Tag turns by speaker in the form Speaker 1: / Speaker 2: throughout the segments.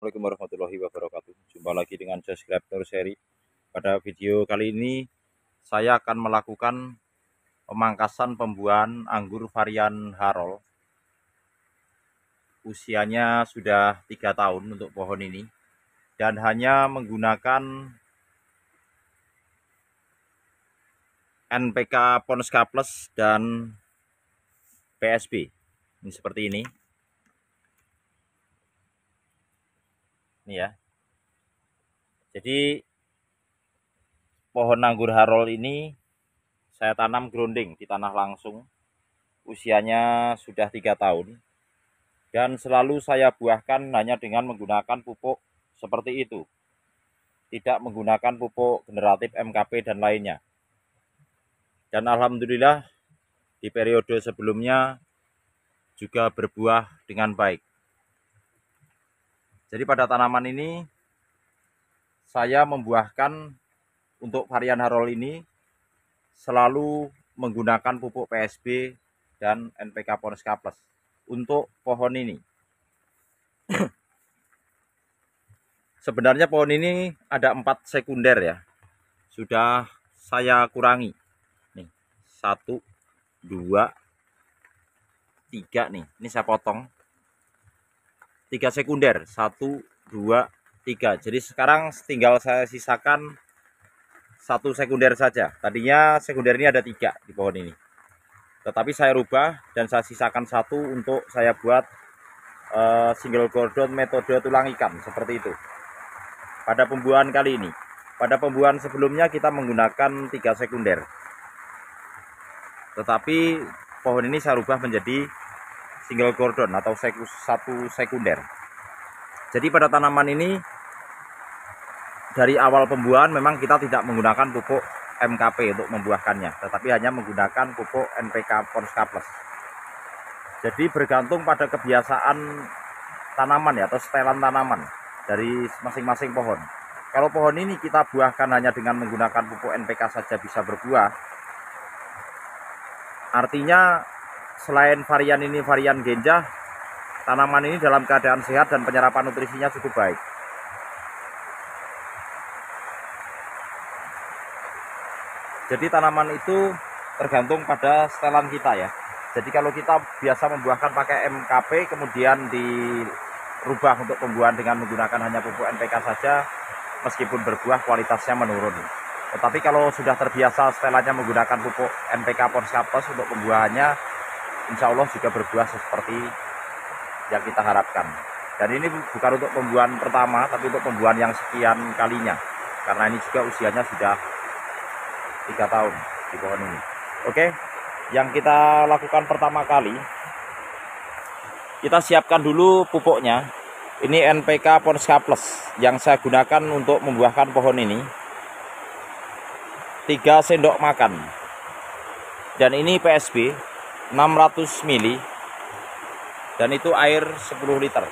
Speaker 1: Assalamualaikum warahmatullahi wabarakatuh. Jumpa lagi dengan Subscribe Nur Seri. Pada video kali ini saya akan melakukan pemangkasan pembuahan anggur varian Harol. Usianya sudah 3 tahun untuk pohon ini dan hanya menggunakan NPK Ponska Plus dan PSB. Ini seperti ini. Ini ya. Jadi pohon anggur Harol ini saya tanam grounding di tanah langsung. Usianya sudah 3 tahun. Dan selalu saya buahkan hanya dengan menggunakan pupuk seperti itu. Tidak menggunakan pupuk generatif MKP dan lainnya. Dan alhamdulillah di periode sebelumnya juga berbuah dengan baik. Jadi pada tanaman ini saya membuahkan untuk varian Harol ini selalu menggunakan pupuk PSB dan NPK Ponska Plus untuk pohon ini. Sebenarnya pohon ini ada 4 sekunder ya. Sudah saya kurangi. Nih, 1, 2, 3 nih. Ini saya potong. 3 sekunder, 1, 2, 3. Jadi sekarang tinggal saya sisakan 1 sekunder saja. Tadinya sekunder ini ada 3 di pohon ini. Tetapi saya rubah dan saya sisakan 1 untuk saya buat single cordon metode tulang ikan seperti itu. Pada pembuahan kali ini. Pada pembuahan sebelumnya kita menggunakan 3 sekunder. Tetapi pohon ini saya rubah menjadi single cordon atau 1 sekunder. Jadi pada tanaman ini dari awal pembuahan memang kita tidak menggunakan pupuk MKP untuk membuahkannya, tetapi hanya menggunakan pupuk NPK Ponska Plus. Jadi bergantung pada kebiasaan tanaman ya, atau setelan tanaman dari masing-masing pohon. Kalau pohon ini kita buahkan hanya dengan menggunakan pupuk NPK saja bisa berbuah, artinya selain varian ini varian Genjah, tanaman ini dalam keadaan sehat dan penyerapan nutrisinya cukup baik. Jadi tanaman itu tergantung pada setelan kita ya. Jadi kalau kita biasa membuahkan pakai MKP kemudian dirubah untuk pembuahan dengan menggunakan hanya pupuk NPK saja, meskipun berbuah kualitasnya menurun. Tetapi kalau sudah terbiasa setelannya menggunakan pupuk NPK Ponska Plus untuk pembuahannya, insya Allah juga berbuah seperti yang kita harapkan. Dan ini bukan untuk pembuahan pertama, tapi untuk pembuahan yang sekian kalinya. Karena ini juga usianya sudah 3 tahun di pohon ini. Oke, yang kita lakukan pertama kali, kita siapkan dulu pupuknya. Ini NPK Ponska Plus yang saya gunakan untuk membuahkan pohon ini. 3 sendok makan. Dan ini PSB 600 ml. Dan itu air 10 liter.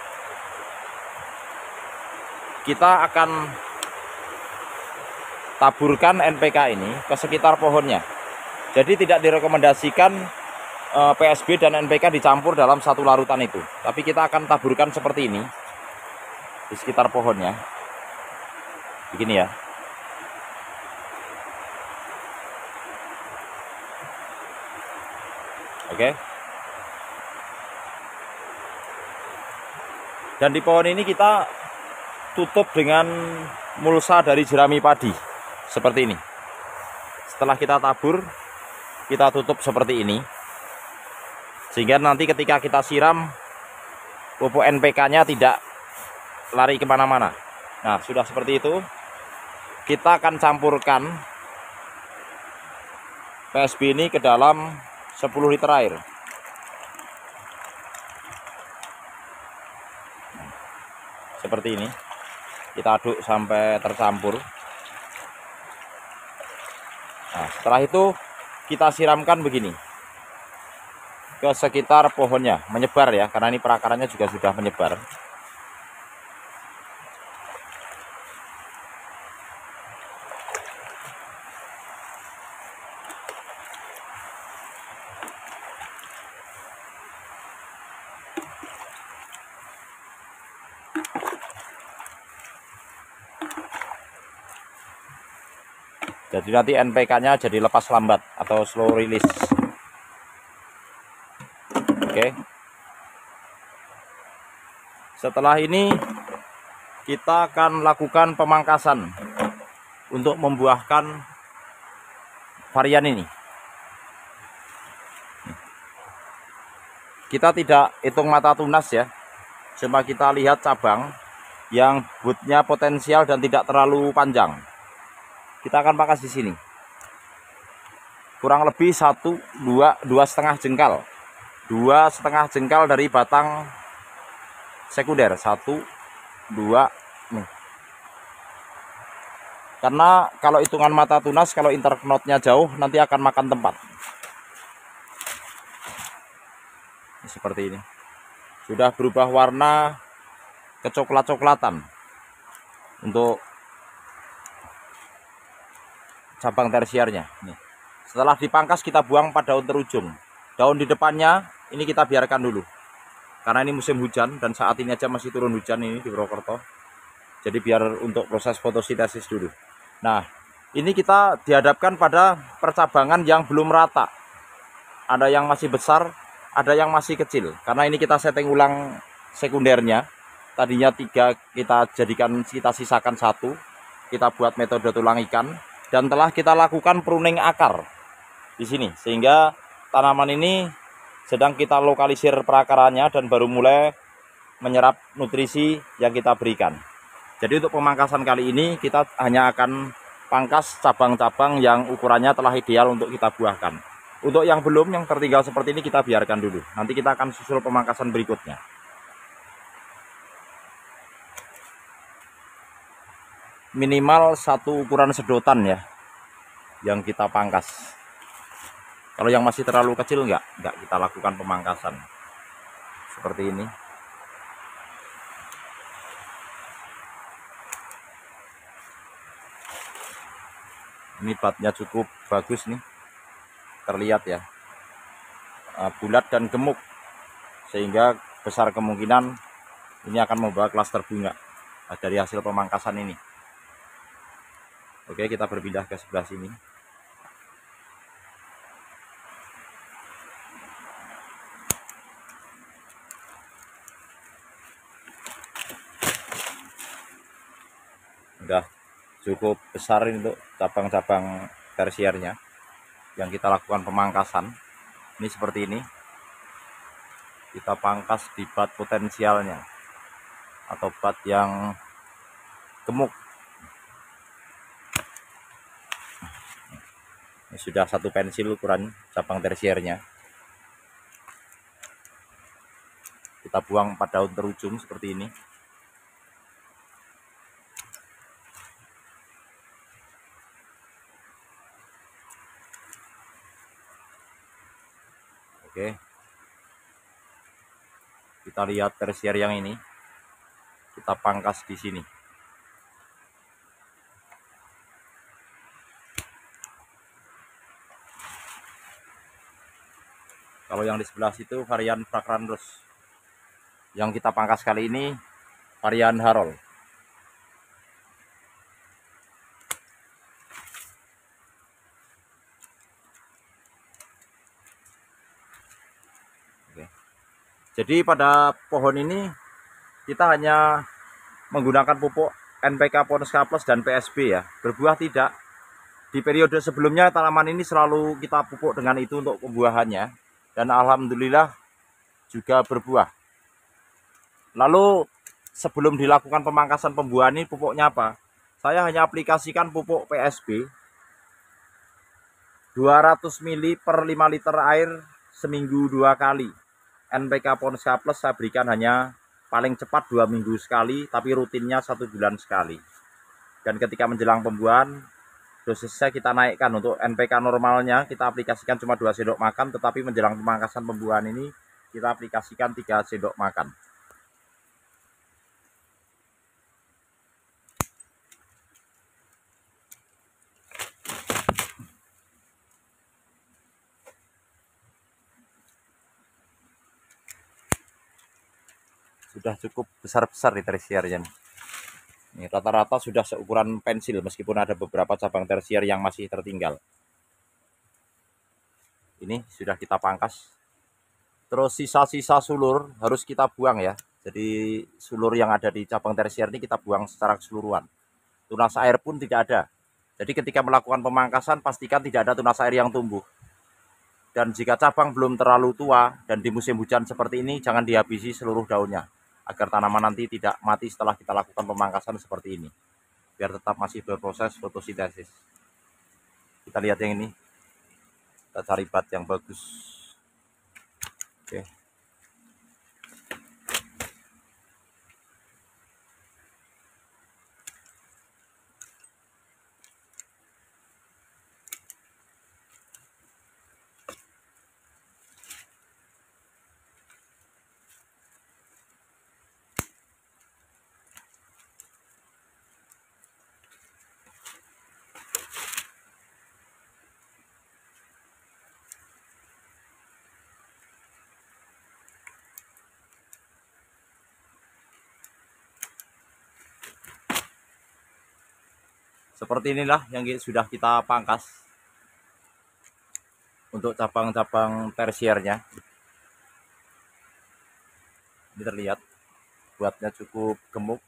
Speaker 1: Kita akan taburkan NPK ini ke sekitar pohonnya. Jadi tidak direkomendasikan PSB dan NPK dicampur dalam satu larutan itu. Tapi kita akan taburkan seperti ini di sekitar pohonnya. Begini ya. Oke. Dan di pohon ini kita tutup dengan mulsa dari jerami padi. Seperti ini. Setelah kita tabur, kita tutup seperti ini. Sehingga nanti ketika kita siram, pupuk NPK-nya tidak lari kemana-mana. Nah, sudah seperti itu. Kita akan campurkan PSB ini ke dalam 10 liter air. Seperti ini. Kita aduk sampai tercampur. Nah, setelah itu kita siramkan begini ke sekitar pohonnya, menyebar ya, karena ini perakarannya juga sudah menyebar. Jadi nanti NPK-nya jadi lepas lambat atau slow release. Oke. Setelah ini kita akan lakukan pemangkasan untuk membuahkan varian ini. Kita tidak hitung mata tunas ya, cuma kita lihat cabang yang bootnya potensial dan tidak terlalu panjang. Kita akan pangkas di sini. Kurang lebih 2,5 jengkal. 2,5 jengkal dari batang sekunder. 1, 2 nih. Karena kalau hitungan mata tunas, kalau interknotnya jauh nanti akan makan tempat. Seperti ini. Sudah berubah warna kecoklat-coklatan untuk cabang tersiernya. Nih. Setelah dipangkas kita buang pada daun terujung. Daun di depannya ini kita biarkan dulu. Karena ini musim hujan dan saat ini aja masih turun hujan ini di Purwokerto. Jadi biar untuk proses fotosintesis dulu. Nah, ini kita dihadapkan pada percabangan yang belum rata. Ada yang masih besar, ada yang masih kecil. Karena ini kita setting ulang sekundernya. Tadinya 3 kita sisakan 1. Kita buat metode tulang ikan. Dan telah kita lakukan pruning akar di sini, sehingga tanaman ini sedang kita lokalisir perakarannya dan baru mulai menyerap nutrisi yang kita berikan. Jadi untuk pemangkasan kali ini kita hanya akan pangkas cabang-cabang yang ukurannya telah ideal untuk kita buahkan. Untuk yang belum, yang tertinggal seperti ini kita biarkan dulu. Nanti kita akan susul pemangkasan berikutnya. Minimal 1 ukuran sedotan ya yang kita pangkas. Kalau yang masih terlalu kecil enggak kita lakukan pemangkasan seperti ini. Ini batnya cukup bagus nih, terlihat ya, bulat dan gemuk, sehingga besar kemungkinan ini akan membawa klaster bunga dari hasil pemangkasan ini. Oke, kita berpindah ke sebelah sini. Udah cukup besar ini untuk cabang-cabang tersiernya yang kita lakukan pemangkasan. Ini seperti ini. Kita pangkas di bat potensialnya atau bat yang gemuk. Ini sudah 1 pensil ukuran cabang tersiernya. Kita buang pada daun terujung seperti ini. Oke. Kita lihat tersier yang ini. Kita pangkas di sini. Kalau yang di sebelah situ varian Fragrandus. Yang kita pangkas kali ini varian Harold. Oke. Jadi pada pohon ini kita hanya menggunakan pupuk NPK Ponska Plus dan PSB ya. Berbuah tidak. Di periode sebelumnya tanaman ini selalu kita pupuk dengan itu untuk pembuahannya. Dan alhamdulillah juga berbuah. Lalu sebelum dilakukan pemangkasan pembuahan ini pupuknya apa? Saya hanya aplikasikan pupuk PSB 200 ml per 5 liter air seminggu 2 kali. NPK Ponska Plus saya berikan hanya paling cepat 2 minggu sekali, tapi rutinnya 1 bulan sekali. Dan ketika menjelang pembuahan, dosisnya kita naikkan. Untuk NPK normalnya kita aplikasikan cuma 2 sendok makan, tetapi menjelang pemangkasan pembuahan ini kita aplikasikan 3 sendok makan. Sudah cukup besar-besar di tersiernya. Ini rata-rata sudah seukuran pensil meskipun ada beberapa cabang tersier yang masih tertinggal. Ini sudah kita pangkas. Terus sisa-sisa sulur harus kita buang ya. Jadi sulur yang ada di cabang tersier ini kita buang secara keseluruhan. Tunas air pun tidak ada. Jadi ketika melakukan pemangkasan pastikan tidak ada tunas air yang tumbuh. Dan jika cabang belum terlalu tua dan di musim hujan seperti ini, jangan dihabisi seluruh daunnya agar tanaman nanti tidak mati setelah kita lakukan pemangkasan seperti ini, biar tetap masih berproses fotosintesis. Kita lihat yang ini, kita cari bat yang bagus. Oke. Seperti inilah yang sudah kita pangkas untuk cabang-cabang tersiernya. Ini terlihat buatnya cukup gemuk.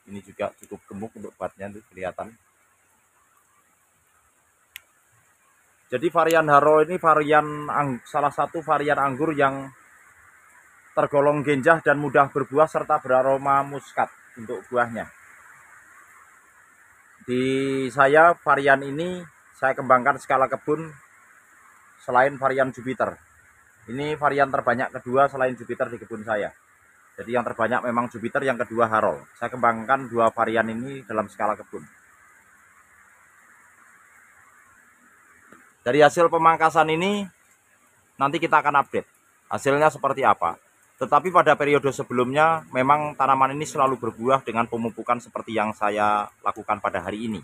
Speaker 1: Ini juga cukup gemuk untuk batnya, itu kelihatan. Jadi varian Haro ini salah satu varian anggur yang tergolong genjah dan mudah berbuah serta beraroma muskat untuk buahnya. Di saya varian ini saya kembangkan skala kebun selain varian Jupiter. Ini varian terbanyak kedua selain Jupiter di kebun saya. Jadi yang terbanyak memang Jupiter, yang kedua Harol. Saya kembangkan dua varian ini dalam skala kebun. Dari hasil pemangkasan ini nanti kita akan update hasilnya seperti apa. Tetapi pada periode sebelumnya memang tanaman ini selalu berbuah dengan pemupukan seperti yang saya lakukan pada hari ini.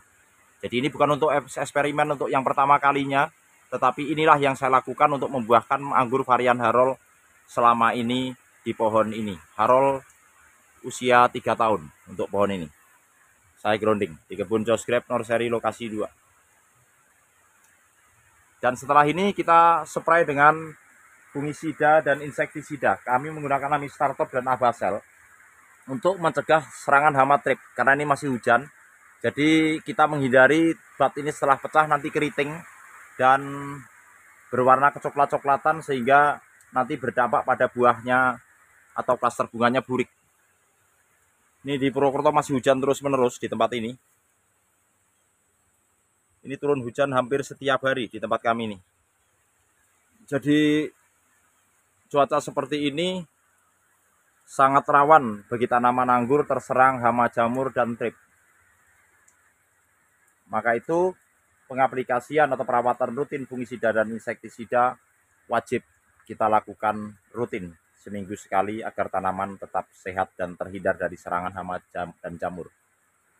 Speaker 1: Jadi ini bukan untuk eksperimen untuk yang pertama kalinya, tetapi inilah yang saya lakukan untuk membuahkan anggur varian Harol selama ini di pohon ini. Harol usia 3 tahun untuk pohon ini. Saya grounding di kebun Josgrave Nursery lokasi 2. Dan setelah ini kita spray dengan fungisida dan insektisida. Kami menggunakan Amistar Top dan Abasel untuk mencegah serangan hama trip karena ini masih hujan. Jadi kita menghindari bat ini setelah pecah nanti keriting dan berwarna kecoklat-coklatan sehingga nanti berdampak pada buahnya atau klaster bunganya burik. Ini di Purwokerto masih hujan terus-menerus di tempat ini. Ini turun hujan hampir setiap hari di tempat kami ini. Jadi cuaca seperti ini sangat rawan bagi tanaman anggur terserang hama jamur dan trip. Maka itu pengaplikasian atau perawatan rutin fungisida dan insektisida wajib kita lakukan rutin seminggu sekali agar tanaman tetap sehat dan terhindar dari serangan hama dan jamur.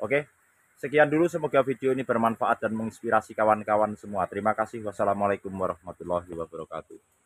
Speaker 1: Oke, sekian dulu, semoga video ini bermanfaat dan menginspirasi kawan-kawan semua. Terima kasih. Wassalamualaikum warahmatullahi wabarakatuh.